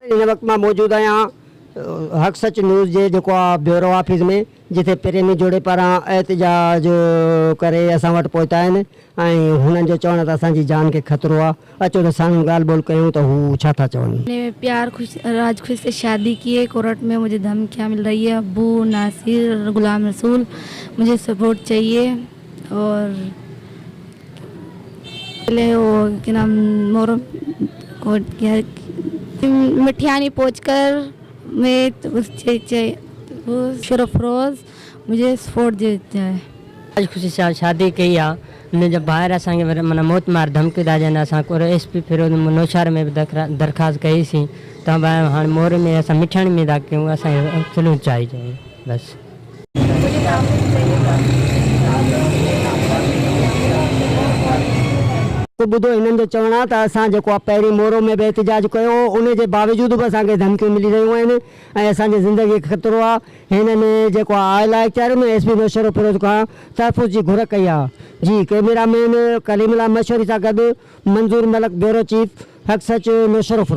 इन वक्त में मौजूद आहियां हक़ सच न्यूज़ जे जेको आहे ब्यूरो ऑफिस में, जिथे प्रेमी जोड़े पारां एहतजाज करे असां वटि पहुता आहिनि ऐं हुननि जो चवण त असांजी जान खे ख़तरो आहे। अचो त साम्हूं ॻाल्हि ॿोल कयूं त हू छा था चवनि। मैंने प्यार राज खुश से शादी की है। कोर्ट में मुझे धमकियाँ मिल रही है। अब्बू, नासिर, गुलाम रसूल, मुझे सपोर्ट चाहिए। और पहले वो क्या नाम मोरम कोर्ट क्या मिठियानी पहुँच कर मैं तो उस वो शरफरोज मुझे सपोर्ट देता है। आज खुशी सां शादी कई आहे। हुन जा ॿाहिरि असांखे माना मौत मार धमकी था ॾियनि। असां SP फिरोज नौशहर में बि दरख़्वास्त कईसीं। त हाणे मोर में असां मिठाणी में था कयूं। असांखे सुलूह चाहिजे बसि। तो ॿुधो हिननि जो चवणु आहे त असां जेको आहे पहिरीं मोरो में बि एहतजाज कयो, उन जे बावजूदि बि असांखे धमकियूं मिली रहियूं आहिनि ऐं असांजी ज़िंदगी खे ख़तरो आहे। हिननि जेको आहे आला इख़्तियार में SP नौशहर फिरोज खां तहफ़ुज़ जी घुर कई आहे। जी कैमरामैन कलीमुल्लाह मशहूरी सां गॾु मंज़ूर मलक, ब्यूरो चीफ, हक़ सच, नौशहर फिरोज।